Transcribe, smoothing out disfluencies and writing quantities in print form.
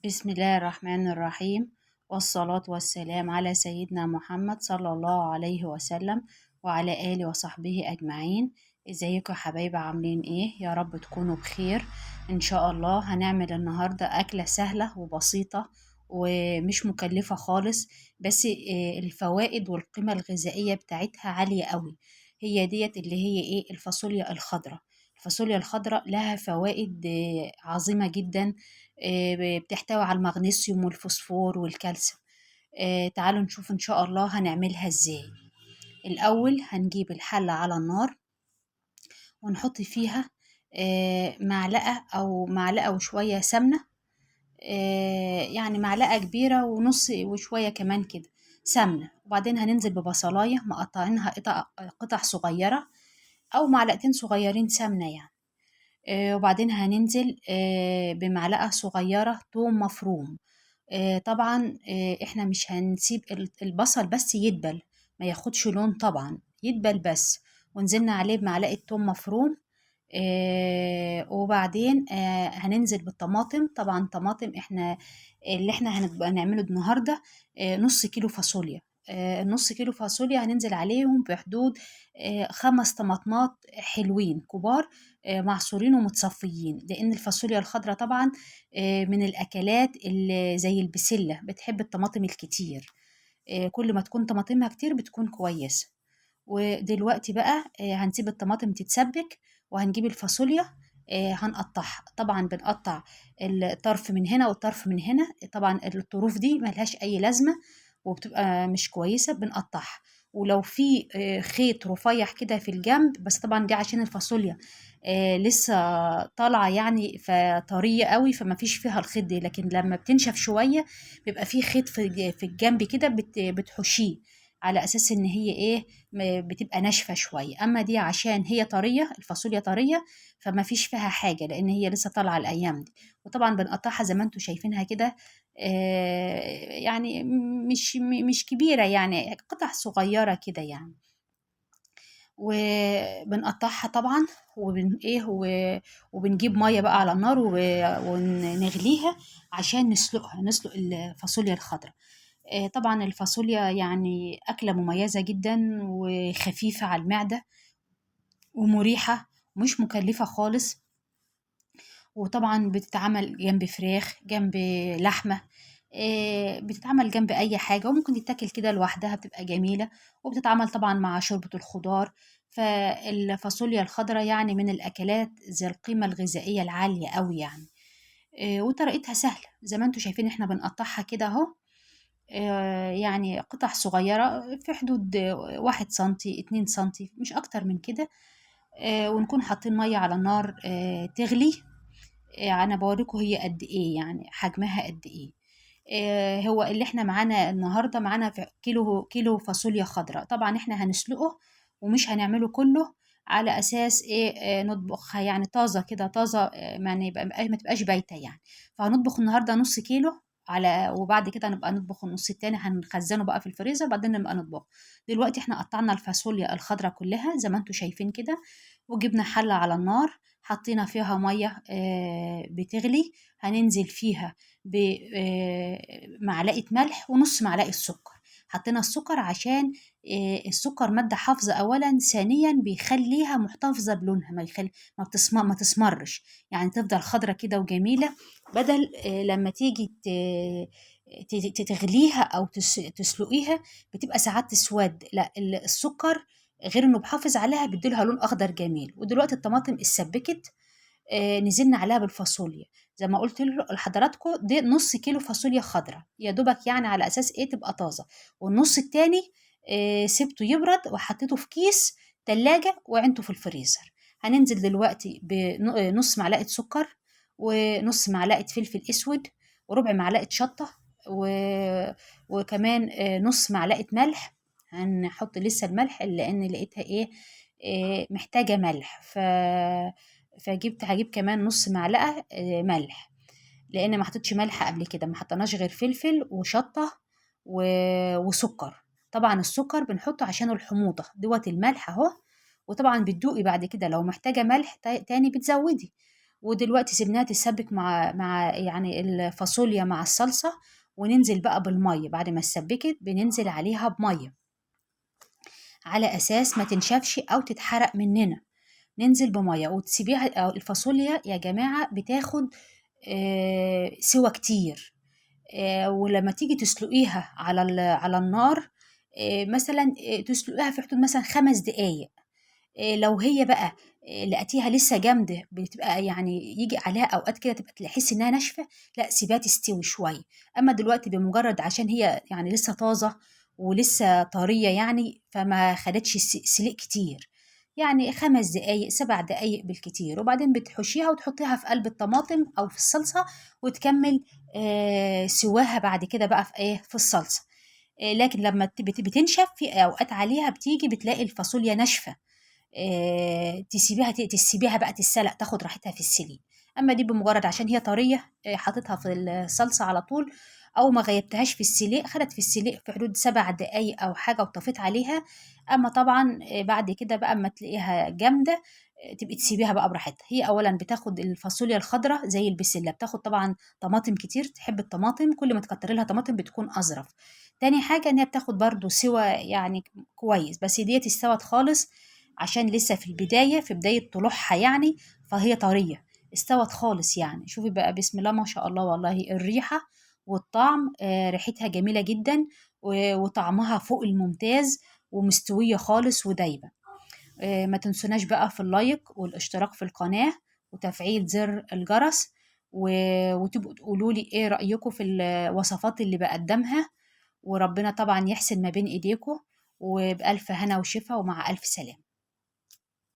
بسم الله الرحمن الرحيم، والصلاة والسلام على سيدنا محمد صلى الله عليه وسلم وعلى آله وصحبه أجمعين. ازيكم يا حبايبي؟ عاملين ايه؟ يا رب تكونوا بخير. ان شاء الله هنعمل النهاردة أكلة سهلة وبسيطة ومش مكلفة خالص، بس الفوائد والقيمة الغذائية بتاعتها عالية قوي. هي ديت اللي هي ايه؟ الفاصوليا الخضراء. الفاصوليا الخضراء لها فوائد عظيمة جدا. بتحتوي على المغنيسيوم والفوسفور والكالسيوم. تعالوا نشوف إن شاء الله هنعملها إزاي. الأول هنجيب الحلة على النار ونحط فيها معلقة أو معلقة وشوية سمنة. يعني معلقة كبيرة ونص وشوية كمان كده سمنة، وبعدين هننزل ببصلاية مقطعينها قطع صغيرة، أو معلقتين صغيرين سمنة يعني. وبعدين هننزل بمعلقة صغيرة توم مفروم. طبعا احنا مش هنسيب البصل بس يدبل، ما ياخدش لون، طبعا يدبل بس. ونزلنا عليه بمعلقة توم مفروم. وبعدين هننزل بالطماطم. طبعا طماطم احنا اللي احنا هنبقى نعمله النهارده نص كيلو فاصوليا. نص كيلو فاصوليا هننزل عليهم بحدود 5 طماطمات حلوين كبار، معصورين ومتصفيين، لان الفاصوليا الخضراء طبعا من الاكلات اللي زي البسله بتحب الطماطم الكتير. كل ما تكون طماطمها كتير بتكون كويسه. ودلوقتي بقى هنسيب الطماطم تتسبك، وهنجيب الفاصوليا هنقطعها. طبعا بنقطع الطرف من هنا والطرف من هنا، طبعا الطروف دي ملهاش اي لازمة وبتبقى مش كويسة، بنقطعها. ولو في خيط رفيع كده في الجنب، بس طبعا دي عشان الفاصوليا لسه طالعة يعني فطرية قوي، فما فيش فيها الخيط دي، لكن لما بتنشف شوية بيبقى في خيط في الجنب كده بتحشيه على اساس ان هي ايه، بتبقى ناشفة شوية. أما دي عشان هي طرية، الفاصوليا طرية، فما فيش فيها حاجة لأن هي لسه طالعة الأيام دي. وطبعا بنقطعها زي ما انتوا شايفينها كده، يعني مش كبيرة، يعني قطع صغيرة كده يعني. وبنقطعها طبعا، وبن ايه وبنجيب ميه بقى على النار ونغليها عشان نسلق الفاصوليا الخضراء. طبعا الفاصوليا يعني أكلة مميزة جدا وخفيفة على المعدة ومريحة، ومش مكلفة خالص. وطبعا بتتعمل جنب فراخ، جنب لحمة، بتتعمل جنب أي حاجة، وممكن تتاكل كده لوحدها بتبقى جميلة. وبتتعمل طبعا مع شوربة الخضار. فالفاصوليا الخضراء يعني من الأكلات ذي القيمة الغذائية العالية أوي يعني. وطريقتها سهلة زي ما انتوا شايفين، احنا بنقطعها كده اهو، يعني قطع صغيرة في حدود 1 سنتي 2 سنتي، مش أكتر من كده. ونكون حاطين مية على النار تغلي. أنا بوريكم هي قد إيه، يعني حجمها قد إيه. هو اللي احنا معانا النهاردة، معانا في كيلو فاصوليا خضراء. طبعا احنا هنسلقه ومش هنعمله كله، على أساس إيه، نطبخها يعني طازة كده، طازة، ما تبقاش بايتة يعني. فهنطبخ النهاردة نص كيلو، وبعد كده نبقى نطبخ النص التاني، هنخزنه بقى في الفريزر بعدين نبقى نطبخه. دلوقتي احنا قطعنا الفاصوليا الخضراء كلها زي ما انتوا شايفين كده، وجبنا حلة على النار، حطينا فيها مية بتغلي. هننزل فيها بمعلقة ملح ونص معلقة سكر. حطينا السكر عشان السكر مادة حافظة أولا، ثانيا بيخليها محتفظة بلونها، ما تسمرش، يعني تفضل خضرة كده وجميلة. بدل لما تيجي تغليها أو تسلقيها بتبقى ساعات تسود. لا، السكر غير انه بحافظ عليها بيديلها لون اخضر جميل. ودلوقتي الطماطم اتسبكت، نزلنا عليها بالفاصوليا. زي ما قلت لحضراتكم دي نص كيلو فاصوليا خضراء يا دوبك، يعني على اساس ايه تبقى طازه. والنص التاني سبته يبرد وحطيته في كيس تلاجة وعنته في الفريزر. هننزل دلوقتي بنص معلقه سكر، ونص معلقه فلفل اسود، وربع معلقه شطه، و... وكمان نص معلقه ملح. هنحط لسه الملح لان لقيتها ايه، محتاجه ملح. هجيب كمان نص معلقة ملح، لأن ما حطيتش ملح قبل كده، ما حطيناش غير فلفل وشطة وسكر. طبعا السكر بنحطه عشان الحموضة دوت الملح اهو. وطبعا بتدوقي بعد كده لو محتاجة ملح تاني بتزودي. ودلوقتي سيبناها تتسبك مع يعني الفاصوليا مع الصلصة، وننزل بقى بالمية. بعد ما اتسبكت بننزل عليها بمية على أساس ما تنشفش أو تتحرق مننا. ننزل بمية وتسيبيها. الفاصوليا يا جماعة بتاخد سوى كتير. ولما تيجي تسلقيها على النار، مثلا تسلقيها في حدود مثلا 5 دقايق. لو هي بقى لقيتيها لسه جامدة، بتبقى يعني يجي عليها أوقات كده تبقى تحسي إنها ناشفة، لا سيبها تستوي شوية. أما دلوقتي بمجرد عشان هي يعني لسه طازة ولسه طرية يعني، فما خدتش سلق كتير، يعني 5 دقايق 7 دقايق بالكتير. وبعدين بتحشيها وتحطيها في قلب الطماطم أو في الصلصة، وتكمل سواها بعد كده بقى في في الصلصة. لكن لما بتنشف في أوقات عليها بتيجي بتلاقي الفاصوليا ناشفة، تسيبيها بقى تتسلق تاخد راحتها في السليق. اما دي بمجرد عشان هي طريه، حطيتها في الصلصه على طول، او ما غيبتهاش في السليق، خدت في السليق في حدود 7 دقايق او حاجه وطفيت عليها. اما طبعا بعد كده بقى اما تلاقيها جامده، تبقي تسيبيها بقى براحتها. هي اولا بتاخد الفاصوليا الخضراء زي البسله، بتاخد طبعا طماطم كتير، تحب الطماطم كل ما تكتري لها طماطم بتكون اظرف. تاني حاجه ان هي بتاخد برضو سوى يعني كويس، بس ديت استوت خالص عشان لسه في البداية، في بداية طلوعها يعني، فهي طرية استوت خالص يعني. شوفي بقى بسم الله ما شاء الله، والله الريحة والطعم ريحتها جميلة جدا، وطعمها فوق الممتاز، ومستوية خالص ودايبة. ما تنسوناش بقى في اللايك والاشتراك في القناة وتفعيل زر الجرس، وتبقوا تقولوا لي ايه رأيكم في الوصفات اللي بقدمها. وربنا طبعا يحسن ما بين ايديكم، وبألف هنا وشفا ومع ألف سلامة.